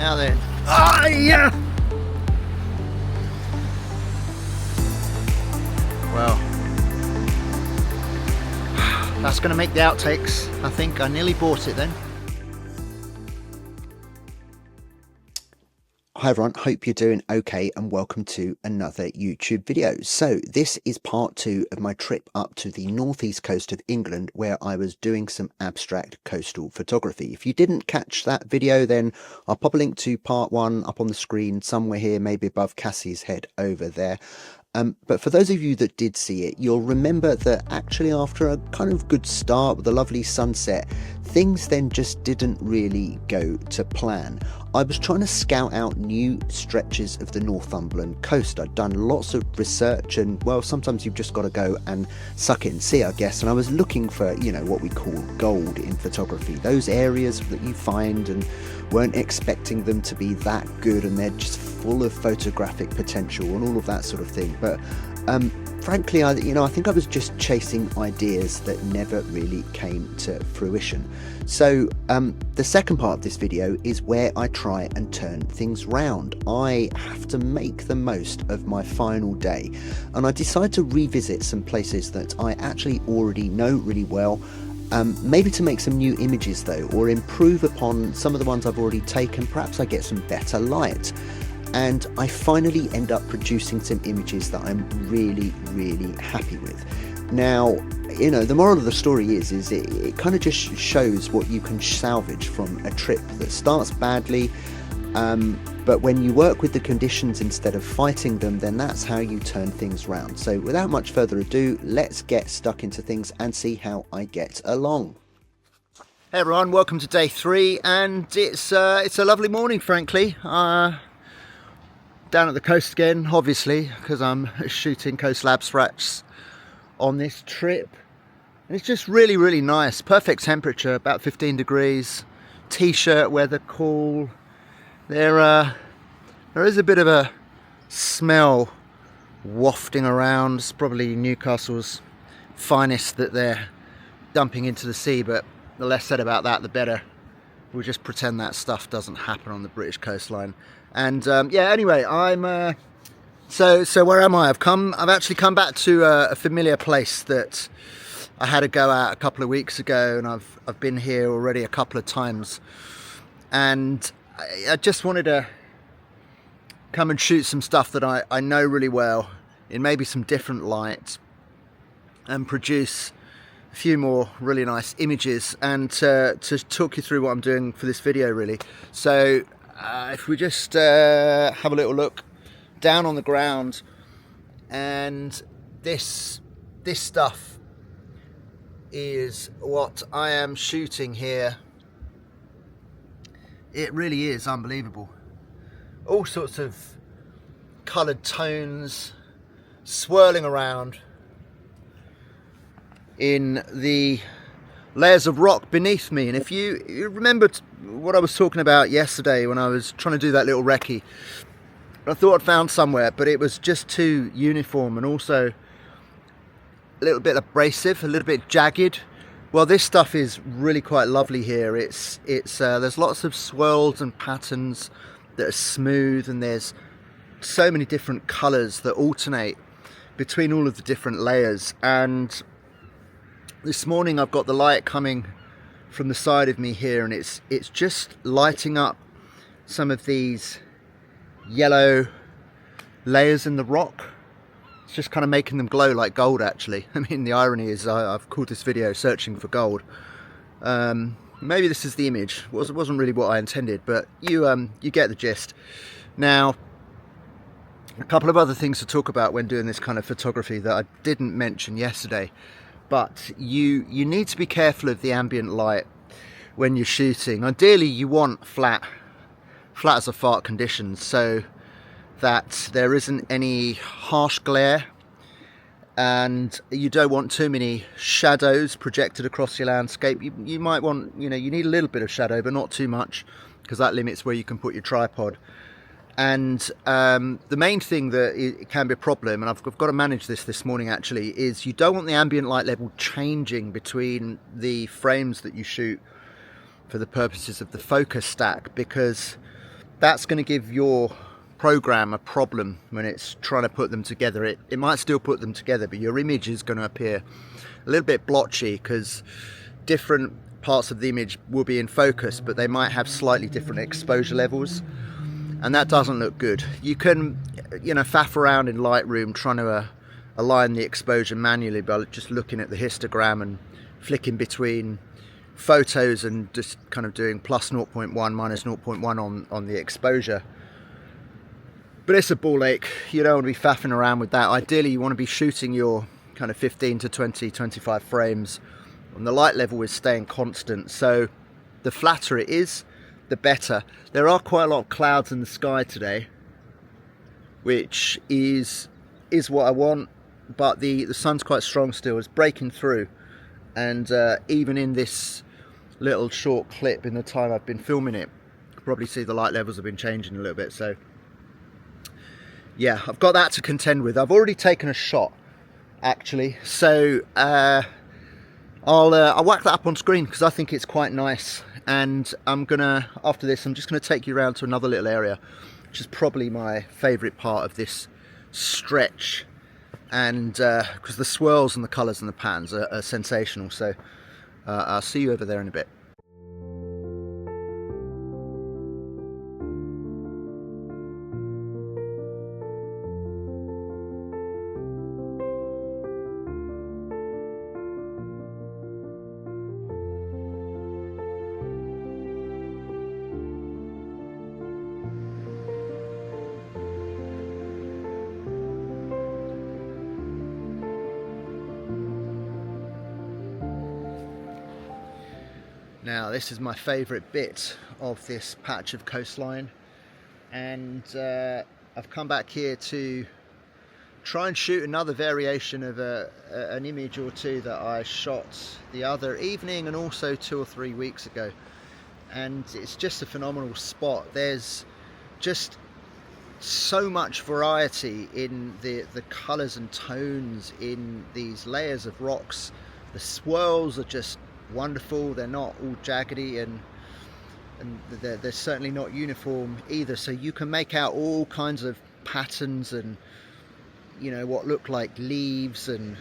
Now then. Ah, yeah! Well, that's going to make the outtakes. I think I nearly bought it then. Hi everyone, hope you're doing okay and welcome to another YouTube video. So this is part 2 of my trip up to the northeast coast of England where I was doing some abstract coastal photography. If you didn't catch that video, then I'll pop a link to part 1 up on the screen somewhere here, maybe above Cassie's head over there. But for those of you that did see it, you'll remember that actually after a kind of good start with a lovely sunset, things then just didn't really go to plan. I was trying to scout out new stretches of the Northumberland coast. I'd done lots of research and, well, sometimes you've just got to go and suck it and see, I guess. And I was looking for, you know, what we call gold in photography. Those areas that you find and weren't expecting them to be that good and they're just full of photographic potential and all of that sort of thing. But frankly, I think I was just chasing ideas that never really came to fruition. So the second part of this video is where I try and turn things round. I have to make the most of my final day, and I decide to revisit some places that I actually already know really well. Maybe to make some new images though, or improve upon some of the ones I've already taken. Perhaps I get some better light. And I finally end up producing some images that I'm really, really happy with. Now, you know, the moral of the story is it kind of just shows what you can salvage from a trip that starts badly, but when you work with the conditions instead of fighting them, then that's how you turn things round. So without much further ado, let's get stuck into things and see how I get along. Hey everyone, welcome to day 3, and it's a lovely morning, frankly. Down at the coast again, obviously, because I'm shooting coastal abstracts on this trip. And it's just really, really nice. Perfect temperature, about 15 degrees. T-shirt weather, cool. There is a bit of a smell wafting around. It's probably Newcastle's finest that they're dumping into the sea, but the less said about that, the better. We'll just pretend that stuff doesn't happen on the British coastline. And yeah, anyway, I'm so where am I? I've actually come back to a familiar place that I had a go at a couple of weeks ago, and I've been here already a couple of times, and I just wanted to come and shoot some stuff that I know really well in maybe some different light and produce a few more really nice images and to talk you through what I'm doing for this video really. So if we just have a little look down on the ground, and this stuff is what I am shooting here. It really is unbelievable. All sorts of coloured tones swirling around in the layers of rock beneath me. And if you remember what I was talking about yesterday when I was trying to do that little recce, I thought I'd found somewhere, but it was just too uniform and also a little bit abrasive, a little bit jagged. Well, this stuff is really quite lovely here. It's there's lots of swirls and patterns that are smooth, and there's so many different colours that alternate between all of the different layers. And this morning I've got the light coming from the side of me here, and it's just lighting up some of these yellow layers in the rock. It's just kind of making them glow like gold, actually. I mean, the irony is I've called this video Searching for Gold. Maybe this is the image. It wasn't really what I intended, but you get the gist. Now, a couple of other things to talk about when doing this kind of photography that I didn't mention yesterday. But you need to be careful of the ambient light when you're shooting. Ideally, you want flat as a fart conditions, so that there isn't any harsh glare, and you don't want too many shadows projected across your landscape. You might want, you need a little bit of shadow, but not too much, because that limits where you can put your tripod. And the main thing that it can be a problem, and I've got to manage this morning actually, is you don't want the ambient light level changing between the frames that you shoot for the purposes of the focus stack, because that's going to give your program a problem when it's trying to put them together. It might still put them together, but your image is going to appear a little bit blotchy because different parts of the image will be in focus, but they might have slightly different exposure levels, and that doesn't look good. You can, faff around in Lightroom trying to align the exposure manually by just looking at the histogram and flicking between photos and just kind of doing plus 0.1 minus 0.1 on the exposure. But it's a ball ache. You don't want to be faffing around with that. Ideally you want to be shooting your kind of 15 to 20, 25 frames, and the light level is staying constant, so the flatter it is, the better. There are quite a lot of clouds in the sky today, which is what I want, but the sun's quite strong still. It's breaking through, and even in this little short clip in the time I've been filming it, you can probably see the light levels have been changing a little bit. So yeah, I've got that to contend with. I've already taken a shot actually, so I'll whack that up on screen because I think it's quite nice, and after this I'm just gonna take you around to another little area which is probably my favorite part of this stretch, and because the swirls and the colors and the patterns are sensational. So I'll see you over there in a bit. Now this is my favourite bit of this patch of coastline, and I've come back here to try and shoot another variation of an image or two that I shot the other evening and also 2 or 3 weeks ago, and it's just a phenomenal spot. There's just so much variety in the colours and tones in these layers of rocks. The swirls are just wonderful. They're not all jaggedy, and they're certainly not uniform either, so you can make out all kinds of patterns and what look like leaves and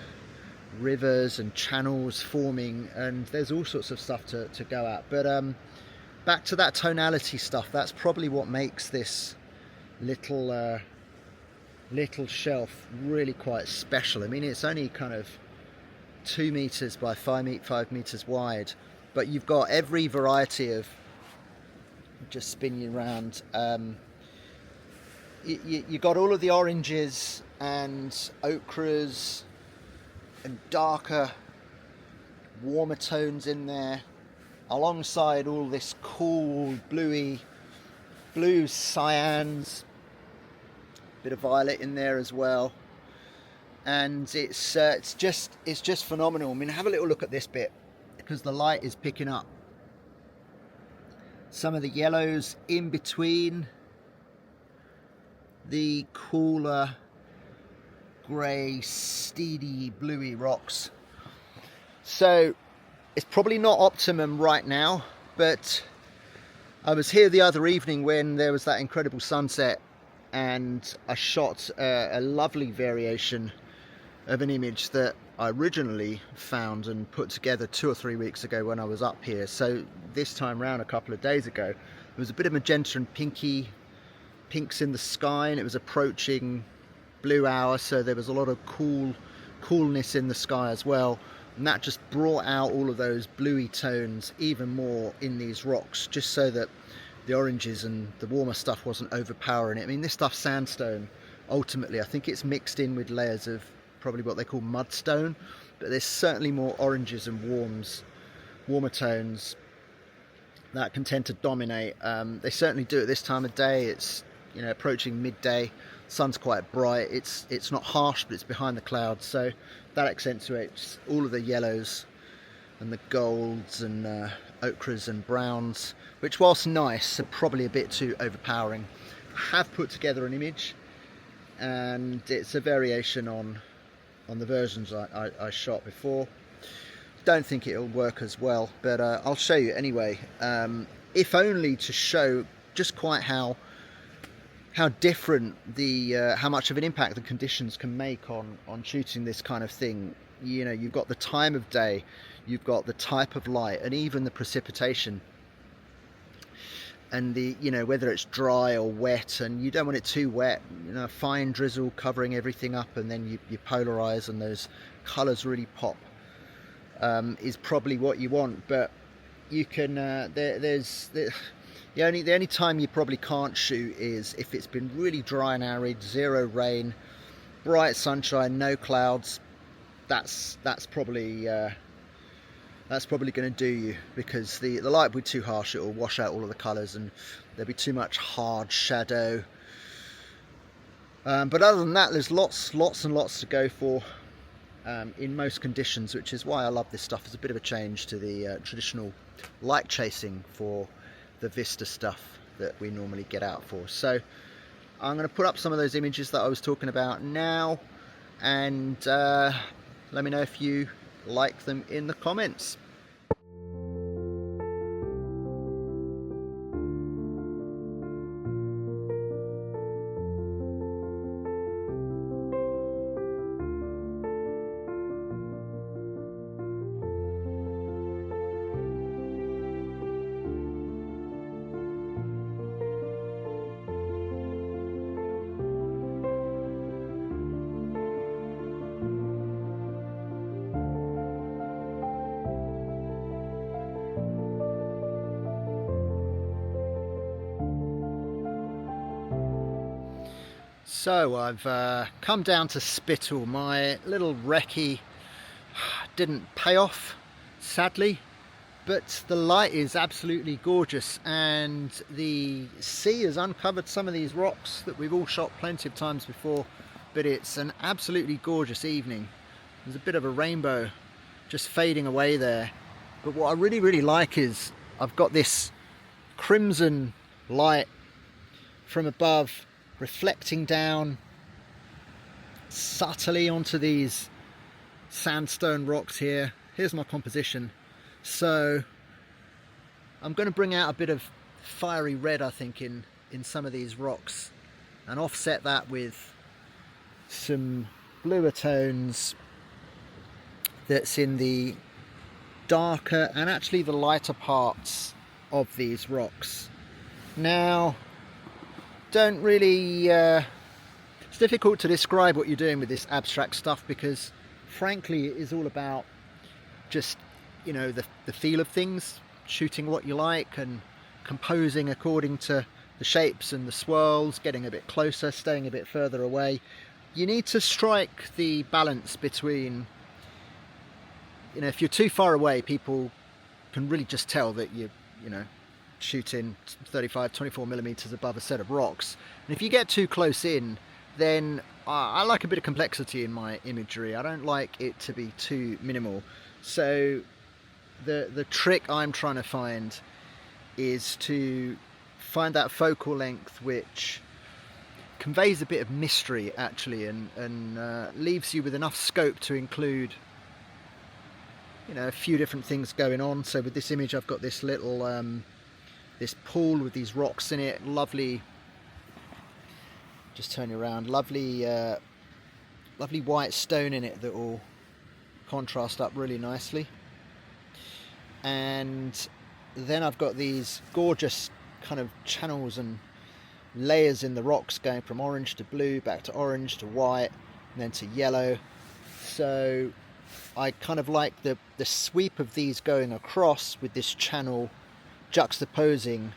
rivers and channels forming, and there's all sorts of stuff to go at. But back to that tonality stuff, that's probably what makes this little shelf really quite special. I mean, it's only kind of 2 meters by 5 meters wide, but you've got every variety of, just spin you around, you got all of the oranges and ochres and darker, warmer tones in there, alongside all this cool blue cyans, bit of violet in there as well. And it's just phenomenal. I mean, have a little look at this bit, because the light is picking up some of the yellows in between the cooler grey, steely, bluey rocks. So it's probably not optimum right now, but I was here the other evening when there was that incredible sunset, and I shot a lovely variation of an image that I originally found and put together 2 or 3 weeks ago when I was up here. So this time round, a couple of days ago, there was a bit of magenta and pinks in the sky, and it was approaching blue hour, so there was a lot of coolness in the sky as well, and that just brought out all of those bluey tones even more in these rocks, just so that the oranges and the warmer stuff wasn't overpowering it. I mean, this stuff's sandstone ultimately. I think it's mixed in with layers of probably what they call mudstone, but there's certainly more oranges and warmer tones that can tend to dominate. They certainly do at this time of day. It's approaching midday, sun's quite bright, it's not harsh, but it's behind the clouds, so that accentuates all of the yellows and the golds and ochres and browns, which, whilst nice, are probably a bit too overpowering. I have put together an image, and it's a variation on the versions I shot before. Don't think it'll work as well, but I'll show you anyway, if only to show just quite how how different how much of an impact the conditions can make on shooting this kind of thing. You know, you've got the time of day, you've got the type of light, and even the precipitation, and the, you know, whether it's dry or wet, and you don't want it too wet, you know, fine drizzle covering everything up, and then you polarize and those colors really pop, is probably what you want. But you can the only time you probably can't shoot is if it's been really dry and arid, zero rain, bright sunshine, no clouds. That's probably going to do you, because the light will be too harsh. It will wash out all of the colours and there'll be too much hard shadow. But other than that, there's lots and lots to go for in most conditions, which is why I love this stuff. It's a bit of a change to the traditional light chasing for the Vista stuff that we normally get out for. So I'm going to put up some of those images that I was talking about now, and let me know if you like them in the comments. So I've come down to Spittal. My little recce didn't pay off, sadly, but the light is absolutely gorgeous, and the sea has uncovered some of these rocks that we've all shot plenty of times before. But it's an absolutely gorgeous evening. There's a bit of a rainbow just fading away there, but what I really like is I've got this crimson light from above reflecting down subtly onto these sandstone rocks here. Here's my composition. So I'm going to bring out a bit of fiery red, I think, in some of these rocks, and offset that with some bluer tones that's in the darker and actually the lighter parts of these rocks. Now, don't really it's difficult to describe what you're doing with this abstract stuff, because frankly it is all about just, you know, the feel of things, shooting what you like and composing according to the shapes and the swirls, getting a bit closer, staying a bit further away. You need to strike the balance between, you know, if you're too far away, people can really just tell that you know, shooting 35, 24 millimeters above a set of rocks. And if you get too close in, then I like a bit of complexity in my imagery. I don't like it to be too minimal. So the trick I'm trying to find is to find that focal length which conveys a bit of mystery actually, and leaves you with enough scope to include, you know, a few different things going on. So with this image I've got this little this pool with these rocks in it, lovely, just turn you around, lovely lovely white stone in it that will contrast up really nicely. And then I've got these gorgeous kind of channels and layers in the rocks, going from orange to blue, back to orange to white, and then to yellow. So I kind of like the sweep of these going across with this channel juxtaposing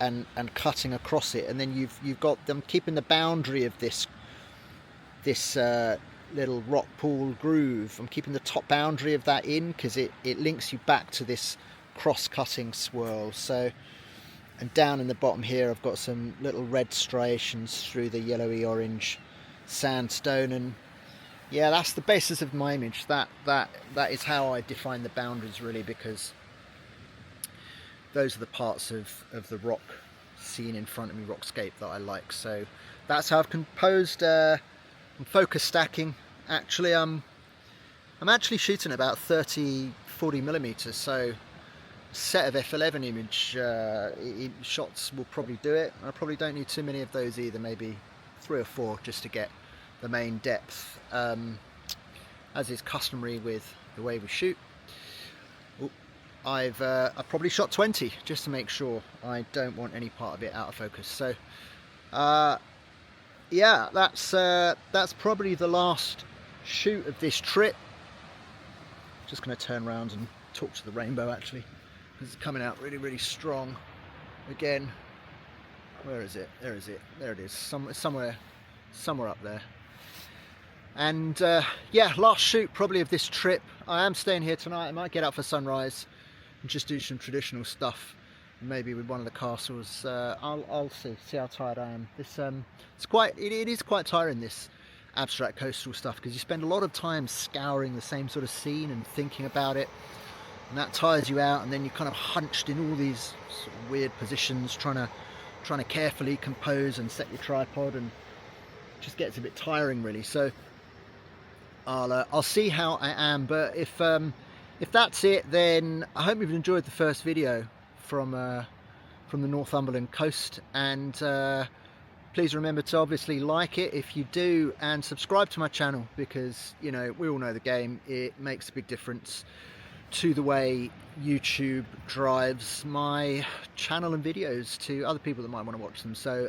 and cutting across it, and then you've got them keeping the boundary of this little rock pool groove. I'm keeping the top boundary of that in because it links you back to this cross-cutting swirl. So, and down in the bottom here I've got some little red striations through the yellowy orange sandstone, and yeah, that's the basis of my image. That is how I define the boundaries really, because those are the parts of the rock scene in front of me, rockscape, that I like. So that's how I've composed. I'm focus stacking. Actually, I'm actually shooting about 30-40 millimeters. So set of f11 image shots will probably do it. I probably don't need too many of those either, maybe 3 or 4 just to get the main depth, as is customary with the way we shoot. I've probably shot 20 just to make sure. I don't want any part of it out of focus. So yeah, that's probably the last shoot of this trip. Just going to turn around and talk to the rainbow actually, because it's coming out really strong again. Where is it? There is it. There it is. Somewhere up there. And yeah, last shoot probably of this trip. I am staying here tonight. I might get out for sunrise and just do some traditional stuff, maybe with one of the castles. I'll see how tired I am. This it is quite tiring, this abstract coastal stuff, because you spend a lot of time scouring the same sort of scene and thinking about it, and that tires you out, and then you're kind of hunched in all these sort of weird positions trying to carefully compose and set your tripod, and it just gets a bit tiring really. So I'll see how I am, but if that's it, then I hope you've enjoyed the first video from the Northumberland coast, and please remember to obviously like it if you do, and subscribe to my channel, because you know, we all know the game. It makes a big difference to the way YouTube drives my channel and videos to other people that might want to watch them. So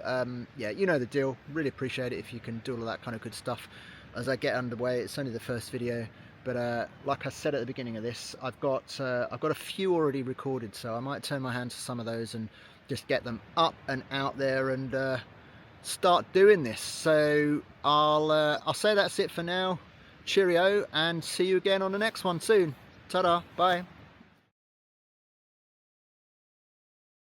yeah, you know the deal. Really appreciate it if you can do all of that kind of good stuff as I get underway. It's only the first video, but like I said at the beginning of this, I've got a few already recorded, so I might turn my hand to some of those and just get them up and out there and start doing this. So I'll say that's it for now. Cheerio, and see you again on the next one soon. Ta-da, bye.